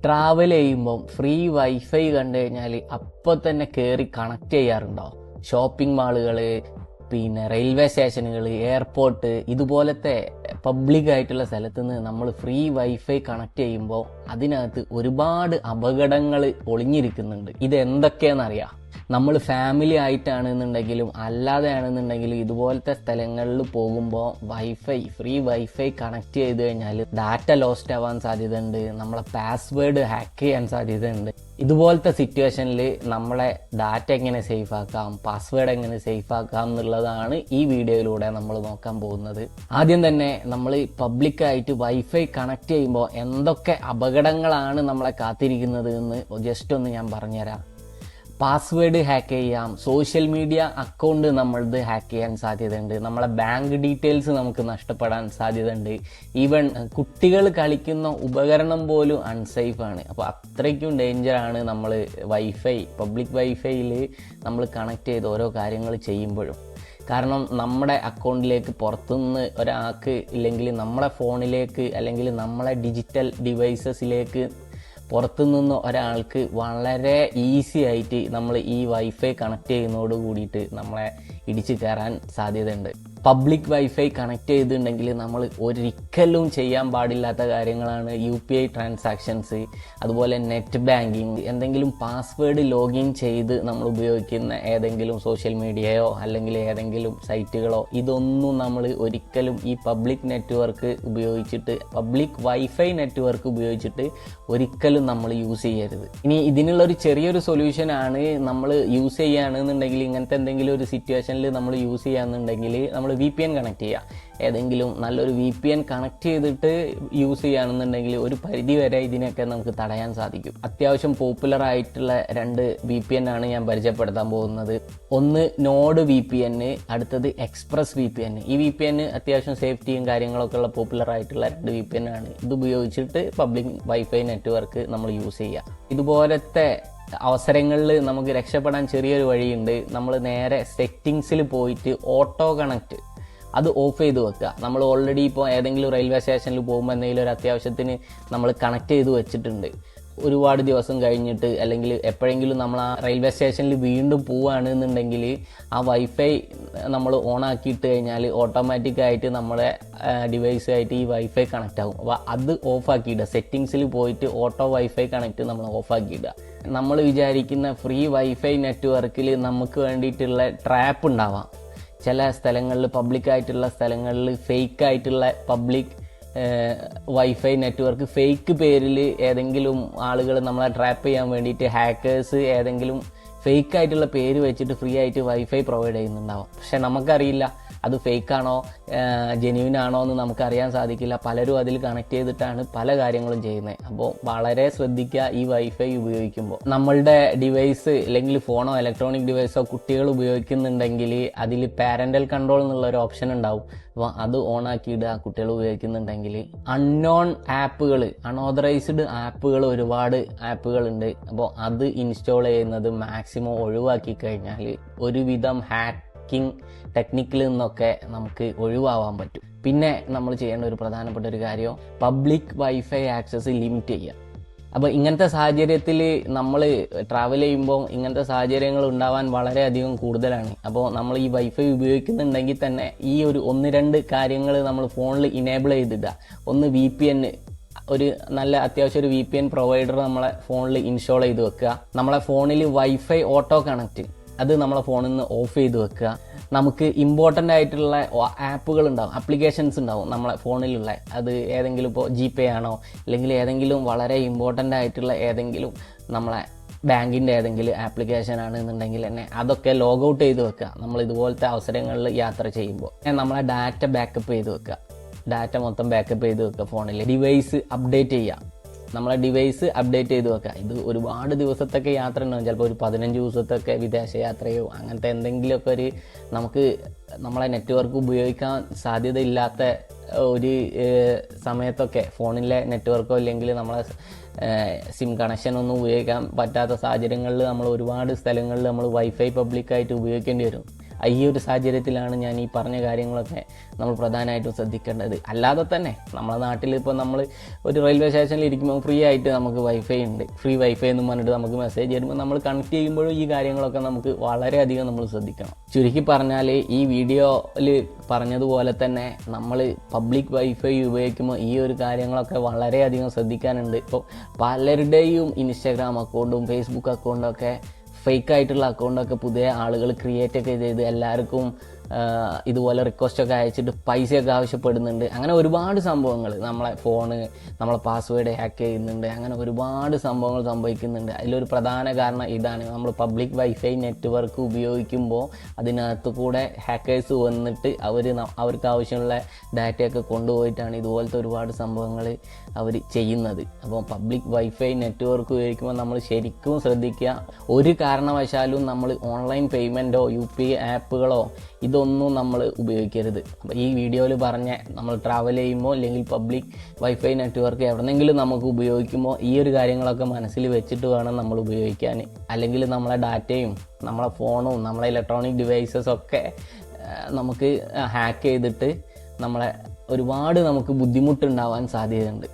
Travel ചെയ്യുമ്പം free wifi കണ്ടു കഴിഞ്ഞാൽ അപ്പോൾ തന്നെ കയറി കണക്ട് ചെയ്യാറുണ്ടോ? ഷോപ്പിംഗ് മാളുകൾ, പിന്നെ റെയിൽവേ സ്റ്റേഷനുകൾ, എയർപോർട്ട്, ഇതുപോലത്തെ പബ്ലിക് ആയിട്ടുള്ള സ്ഥലത്ത് നിന്ന് നമ്മൾ ഫ്രീ വൈഫൈ കണക്ട് ചെയ്യുമ്പോൾ അതിനകത്ത് ഒരുപാട് അപകടങ്ങൾ ഒളിഞ്ഞിരിക്കുന്നുണ്ട്. ഇത് എന്തൊക്കെയാണെന്നറിയാം? നമ്മൾ ഫാമിലി ആയിട്ടാണെന്നുണ്ടെങ്കിലും അല്ലാതെ ആണെന്നുണ്ടെങ്കിലും ഇതുപോലത്തെ സ്ഥലങ്ങളിൽ പോകുമ്പോൾ ഫ്രീ വൈഫൈ കണക്ട് ചെയ്ത് കഴിഞ്ഞാൽ ഡാറ്റ ലോസ്റ്റ് ആവാൻ സാധ്യതയുണ്ട്, നമ്മളെ പാസ്വേഡ് ഹാക്ക് ചെയ്യാൻ സാധ്യതയുണ്ട്. ഇതുപോലത്തെ സിറ്റുവേഷനിൽ നമ്മളെ ഡാറ്റ എങ്ങനെ സേഫ് ആക്കാം, പാസ്വേഡ് എങ്ങനെ സേഫ് ആക്കാം എന്നുള്ളതാണ് ഈ വീഡിയോയിലൂടെ നമ്മൾ നോക്കാൻ പോകുന്നത്. ആദ്യം തന്നെ നമ്മൾ പബ്ലിക്കായിട്ട് വൈഫൈ കണക്ട് ചെയ്യുമ്പോൾ എന്തൊക്കെ അപകടങ്ങളാണ് നമ്മളെ കാത്തിരിക്കുന്നത് എന്ന് ജസ്റ്റ് ഒന്ന് ഞാൻ പറഞ്ഞുതരാം. പാസ്വേഡ് ഹാക്ക് ചെയ്യാം, സോഷ്യൽ മീഡിയ അക്കൗണ്ട് നമ്മളത് ഹാക്ക് ചെയ്യാൻ സാധ്യതയുണ്ട്, നമ്മളെ ബാങ്ക് ഡീറ്റെയിൽസ് നമുക്ക് നഷ്ടപ്പെടാൻ സാധ്യതയുണ്ട്. ഈവൻ കുട്ടികൾ കളിക്കുന്ന ഉപകരണം പോലും അൺസേഫാണ്. അപ്പോൾ അത്രയ്ക്കും ഡേഞ്ചറാണ് നമ്മൾ പബ്ലിക് വൈഫൈയിൽ നമ്മൾ കണക്ട് ചെയ്ത് ഓരോ കാര്യങ്ങൾ ചെയ്യുമ്പോഴും. കാരണം നമ്മുടെ അക്കൗണ്ടിലേക്ക് പുറത്തുനിന്ന് ഒരാൾക്ക്, ഇല്ലെങ്കിൽ നമ്മളെ ഫോണിലേക്ക്, അല്ലെങ്കിൽ നമ്മളെ ഡിജിറ്റൽ ഡിവൈസസിലേക്ക് പുറത്തുനിന്ന് ഒരാൾക്ക് വളരെ ഈസി ആയിട്ട് നമ്മൾ ഈ വൈഫൈ കണക്ട് ചെയ്യുന്നതോട് കൂടിയിട്ട് നമ്മളെ ഇടിച്ചു കയറാൻ സാധ്യതയുണ്ട്. പബ്ലിക് വൈഫൈ കണക്ട് ചെയ്തിട്ടുണ്ടെങ്കിൽ നമ്മൾ ഒരിക്കലും ചെയ്യാൻ പാടില്ലാത്ത കാര്യങ്ങളാണ് UPI ട്രാൻസാക്ഷൻസ്, അതുപോലെ നെറ്റ് ബാങ്കിങ്, എന്തെങ്കിലും പാസ്വേഡ് ലോഗിൻ ചെയ്ത് നമ്മൾ ഉപയോഗിക്കുന്ന ഏതെങ്കിലും സോഷ്യൽ മീഡിയയോ അല്ലെങ്കിൽ ഏതെങ്കിലും സൈറ്റുകളോ, ഇതൊന്നും നമ്മൾ ഒരിക്കലും ഈ പബ്ലിക് വൈഫൈ നെറ്റ്വർക്ക് ഉപയോഗിച്ചിട്ട് ഒരിക്കലും നമ്മൾ യൂസ് ചെയ്യരുത്. ഇനി ഇതിനുള്ളൊരു ചെറിയൊരു സൊല്യൂഷനാണ്, നമ്മൾ യൂസ് ചെയ്യുകയാണെന്നുണ്ടെങ്കിൽ, ഇങ്ങനത്തെ എന്തെങ്കിലും ഒരു സിറ്റുവേഷനിൽ നമ്മൾ യൂസ് ചെയ്യുകയാണെന്നുണ്ടെങ്കിൽ നമ്മൾ VPN കണക്ട് ചെയ്യുക. ഏതെങ്കിലും നല്ലൊരു VPN കണക്ട് ചെയ്തിട്ട് യൂസ് ചെയ്യുകയാണെന്നുണ്ടെങ്കിൽ ഒരു പരിധി വരെ ഇതിനൊക്കെ നമുക്ക് തടയാൻ സാധിക്കും. അത്യാവശ്യം പോപ്പുലർ ആയിട്ടുള്ള 2 VPN ആണ് ഞാൻ പരിചയപ്പെടുത്താൻ പോകുന്നത്. ഒന്ന് നോഡ് VPN, അടുത്തത് എക്സ്പ്രസ് VPN. ഈ VPN അത്യാവശ്യം സേഫ്റ്റിയും കാര്യങ്ങളൊക്കെ ഉള്ള പോപ്പുലർ ആയിട്ടുള്ള 2 VPN ആണ്. ഇത് ഉപയോഗിച്ചിട്ട് പബ്ലിക് വൈഫൈ നെറ്റ്വർക്ക് നമ്മൾ യൂസ് ചെയ്യുക. ഇതുപോലത്തെ അവസരങ്ങളിൽ നമുക്ക് രക്ഷപ്പെടാൻ ചെറിയൊരു വഴിയുണ്ട്. നമ്മൾ നേരെ സെറ്റിങ്സിൽ പോയിട്ട് ഓട്ടോ കണക്റ്റ് അത് ഓഫ് ചെയ്ത് വെക്കുക. നമ്മൾ ഓൾറെഡി ഇപ്പോൾ ഏതെങ്കിലും റെയിൽവേ സ്റ്റേഷനിൽ പോകുമ്പോൾ എന്തെങ്കിലും ഒരു അത്യാവശ്യത്തിന് നമ്മൾ കണക്ട് ചെയ്ത് വെച്ചിട്ടുണ്ട്. ഒരുപാട് ദിവസം കഴിഞ്ഞിട്ട് അല്ലെങ്കിൽ എപ്പോഴെങ്കിലും നമ്മൾ ആ റെയിൽവേ സ്റ്റേഷനിൽ വീണ്ടും പോവുകയാണെന്നുണ്ടെങ്കിൽ ആ വൈഫൈ നമ്മൾ ഓൺ ആക്കിയിട്ട് കഴിഞ്ഞാൽ ഓട്ടോമാറ്റിക്കായിട്ട് നമ്മുടെ ഡിവൈസുമായിട്ട് ഈ വൈഫൈ കണക്റ്റ് ആകും. അപ്പോൾ അത് ഓഫാക്കിയിടുക. സെറ്റിങ്സിൽ പോയിട്ട് ഓട്ടോ വൈഫൈ കണക്റ്റ് നമ്മൾ ഓഫാക്കിയിടുക. നമ്മൾ വിചാരിക്കുന്ന ഫ്രീ വൈഫൈ നെറ്റ്വർക്കിൽ നമുക്ക് വേണ്ടിയിട്ടുള്ള ട്രാപ്പ് ഉണ്ടാവാം. ചില സ്ഥലങ്ങളിൽ, പബ്ലിക്കായിട്ടുള്ള സ്ഥലങ്ങളിൽ ഫേക്കായിട്ടുള്ള പബ്ലിക് വൈഫൈ നെറ്റ്വർക്ക് ഫേക്ക് പേരിൽ ഏതെങ്കിലും ആളുകൾ നമ്മളെ ട്രാപ്പ് ചെയ്യാൻ വേണ്ടിയിട്ട് ഹാക്കേഴ്സ് ഏതെങ്കിലും ഫേക്കായിട്ടുള്ള പേര് വെച്ചിട്ട് ഫ്രീ ആയിട്ട് വൈഫൈ പ്രൊവൈഡ് ചെയ്യുന്നുണ്ടാവും. പക്ഷെ നമുക്കറിയില്ല അത് ഫേക്കാണോ ജെന്യൂൻ ആണോ എന്ന് നമുക്കറിയാൻ സാധിക്കില്ല. പലരും അതിൽ കണക്ട് ചെയ്തിട്ടാണ് പല കാര്യങ്ങളും ചെയ്യുന്നത്. അപ്പോൾ വളരെ ശ്രദ്ധിക്കുക ഈ വൈഫൈ ഉപയോഗിക്കുമ്പോൾ. നമ്മളുടെ ഡിവൈസ് അല്ലെങ്കിൽ ഫോണോ ഇലക്ട്രോണിക് ഡിവൈസോ കുട്ടികൾ ഉപയോഗിക്കുന്നുണ്ടെങ്കിൽ അതിൽ പാരൻ്റൽ കൺട്രോൾ എന്നുള്ള ഒരു ഓപ്ഷൻ ഉണ്ടാവും. അപ്പോൾ അത് ഓൺ ആക്കിയിടുക. കുട്ടികൾ ഉപയോഗിക്കുന്നുണ്ടെങ്കിൽ അൺഓതറൈസ്ഡ് ആപ്പുകൾ ഒരുപാട് ആപ്പുകളുണ്ട്. അപ്പോൾ അത് ഇൻസ്റ്റാൾ ചെയ്യുന്നത് മാക്സിമം ഒഴിവാക്കി കഴിഞ്ഞാൽ ഒരുവിധം ടെക്നിക്കിൽ നിന്നൊക്കെ നമുക്ക് ഒഴിവാവാൻ പറ്റും. പിന്നെ നമ്മൾ ചെയ്യേണ്ട ഒരു പ്രധാനപ്പെട്ട ഒരു കാര്യം പബ്ലിക് വൈഫൈ ആക്സസ് ലിമിറ്റ് ചെയ്യുക. അപ്പോൾ ഇങ്ങനത്തെ സാഹചര്യത്തിൽ നമ്മൾ ട്രാവൽ ചെയ്യുമ്പോൾ ഇങ്ങനത്തെ സാഹചര്യങ്ങൾ ഉണ്ടാവാൻ വളരെയധികം കൂടുതലാണ്. അപ്പോൾ നമ്മൾ ഈ വൈഫൈ ഉപയോഗിക്കുന്നുണ്ടെങ്കിൽ തന്നെ ഈ ഒരു 1-2 കാര്യങ്ങൾ നമ്മൾ ഫോണിൽ ഇനേബിൾ ചെയ്തിടുക. ഒന്ന് VPN, ഒരു നല്ല അത്യാവശ്യം ഒരു VPN പ്രൊവൈഡർ നമ്മളെ ഫോണിൽ ഇൻസ്റ്റാൾ ചെയ്ത് വെക്കുക. നമ്മളെ ഫോണിൽ വൈഫൈ ഓട്ടോ കണക്റ്റ് അത് നമ്മളെ ഫോണിൽ നിന്ന് ഓഫ് ചെയ്ത് വെക്കുക. നമുക്ക് ഇമ്പോർട്ടൻ്റ് ആയിട്ടുള്ള ആപ്പുകൾ ഉണ്ടാവും, ആപ്ലിക്കേഷൻസ് ഉണ്ടാവും നമ്മളെ ഫോണിലുള്ള. അത് ഏതെങ്കിലും ഇപ്പോൾ GPay ആണോ അല്ലെങ്കിൽ ഏതെങ്കിലും വളരെ ഇമ്പോർട്ടൻ്റ് ആയിട്ടുള്ള ഏതെങ്കിലും നമ്മളെ ബാങ്കിൻ്റെ ഏതെങ്കിലും ആപ്ലിക്കേഷൻ ആണെന്നുണ്ടെങ്കിൽ തന്നെ അതൊക്കെ ലോഗ് ഔട്ട് ചെയ്ത് വെക്കുക. നമ്മൾ ഇതുപോലത്തെ അവസരങ്ങളിൽ യാത്ര ചെയ്യുമ്പോൾ നമ്മളെ ഡാറ്റ ബാക്കപ്പ് ചെയ്ത് വെക്കുക. ഡാറ്റ മൊത്തം ബാക്കപ്പ് ചെയ്ത് വെക്കുക ഫോണിൽ. ഡിവൈസ് അപ്ഡേറ്റ് ചെയ്യുക. നമ്മളെ ഡിവൈസ് അപ്ഡേറ്റ് ചെയ്ത് വെക്കുക. ഇത് ഒരുപാട് ദിവസത്തൊക്കെ യാത്ര ഉണ്ടാവും. ചിലപ്പോൾ ഒരു 15 ദിവസത്തൊക്കെ വിദേശ യാത്രയോ അങ്ങനത്തെ എന്തെങ്കിലുമൊക്കെ നമുക്ക് നമ്മളെ നെറ്റ്വർക്ക് ഉപയോഗിക്കാൻ സാധ്യതയില്ലാത്ത ഒരു സമയത്തൊക്കെ ഫോണിലെ നെറ്റ്വർക്കോ ഇല്ലെങ്കിൽ നമ്മളെ സിം കണക്ഷൻ ഒന്നും ഉപയോഗിക്കാൻ പറ്റാത്ത സാഹചര്യങ്ങളിൽ നമ്മൾ ഒരുപാട് സ്ഥലങ്ങളിൽ നമ്മൾ വൈഫൈ പബ്ലിക്കായിട്ട് ഉപയോഗിക്കേണ്ടി വരും. ഈ ഒരു സാഹചര്യത്തിലാണ് ഞാൻ ഈ പറഞ്ഞ കാര്യങ്ങളൊക്കെ നമ്മൾ പ്രധാനമായിട്ടും ശ്രദ്ധിക്കേണ്ടത്. അല്ലാതെ തന്നെ നമ്മളെ നാട്ടിൽ ഇപ്പോൾ നമ്മൾ ഒരു റെയിൽവേ സ്റ്റേഷനിൽ ഇരിക്കുമ്പോൾ ഫ്രീ ആയിട്ട് നമുക്ക് വൈഫൈ ഉണ്ട്, ഫ്രീ വൈഫൈ എന്ന് പറഞ്ഞിട്ട് നമുക്ക് മെസ്സേജ് വരുമ്പോൾ നമ്മൾ കണക്ട് ചെയ്യുമ്പോഴും ഈ കാര്യങ്ങളൊക്കെ നമുക്ക് വളരെയധികം നമ്മൾ ശ്രദ്ധിക്കണം. ചുരുക്കി പറഞ്ഞാൽ ഈ വീഡിയോയിൽ പറഞ്ഞതുപോലെ തന്നെ നമ്മൾ പബ്ലിക് വൈഫൈ ഉപയോഗിക്കുമ്പോൾ ഈ ഒരു കാര്യങ്ങളൊക്കെ വളരെയധികം ശ്രദ്ധിക്കാനുണ്ട്. ഇപ്പോൾ പലരുടെയും ഇൻസ്റ്റാഗ്രാം അക്കൗണ്ടും ഫേസ്ബുക്ക് അക്കൗണ്ടും ഒക്കെ ഫേക്കായിട്ടുള്ള അക്കൗണ്ടൊക്കെ പുതിയ ആളുകൾ ക്രിയേറ്റ് ഒക്കെ ചെയ്ത് എല്ലാവർക്കും ഇതുപോലെ റിക്വസ്റ്റൊക്കെ അയച്ചിട്ട് പൈസയൊക്കെ ആവശ്യപ്പെടുന്നുണ്ട്. അങ്ങനെ ഒരുപാട് സംഭവങ്ങൾ, നമ്മളെ ഫോണ്, നമ്മളെ പാസ്വേഡ് ഹാക്ക് ചെയ്യുന്നുണ്ട്, അങ്ങനെ ഒരുപാട് സംഭവങ്ങൾ സംഭവിക്കുന്നുണ്ട്. അതിലൊരു പ്രധാന കാരണം ഇതാണ്, നമ്മൾ പബ്ലിക് വൈഫൈ നെറ്റ്വർക്ക് ഉപയോഗിക്കുമ്പോൾ അതിനകത്ത് കൂടെ ഹാക്കേഴ്സ് വന്നിട്ട് അവർക്ക് ആവശ്യമുള്ള ഡാറ്റയൊക്കെ കൊണ്ടുപോയിട്ടാണ് ഇതുപോലത്തെ ഒരുപാട് സംഭവങ്ങൾ അവർ ചെയ്യുന്നത്. അപ്പോൾ പബ്ലിക് വൈഫൈ നെറ്റ്വർക്ക് ഉപയോഗിക്കുമ്പോൾ നമ്മൾ ശരിക്കും ശ്രദ്ധിക്കുക. ഒരു കാരണവശാലും നമ്മൾ ഓൺലൈൻ പേയ്മെൻറ്റോ UPI ആപ്പുകളോ ഇതൊന്നും നമ്മൾ ഉപയോഗിക്കരുത്. അപ്പോൾ ഈ വീഡിയോയിൽ പറഞ്ഞ നമ്മൾ ട്രാവൽ ചെയ്യുമ്പോൾ അല്ലെങ്കിൽ പബ്ലിക് വൈഫൈ നെറ്റ്വർക്ക് എവിടെന്നെങ്കിലും നമുക്ക് ഉപയോഗിക്കുമ്പോൾ ഈ ഒരു കാര്യങ്ങളൊക്കെ മനസ്സിൽ വെച്ചിട്ട് വേണം നമ്മൾ ഉപയോഗിക്കാൻ. അല്ലെങ്കിൽ നമ്മളെ ഡാറ്റയും നമ്മളെ ഫോണും നമ്മളെ ഇലക്ട്രോണിക് ഡിവൈസസൊക്കെ നമുക്ക് ഹാക്ക് ചെയ്തിട്ട് നമ്മളെ ഒരുപാട് നമുക്ക് ബുദ്ധിമുട്ടുണ്ടാവാൻ സാധ്യതയുണ്ട്.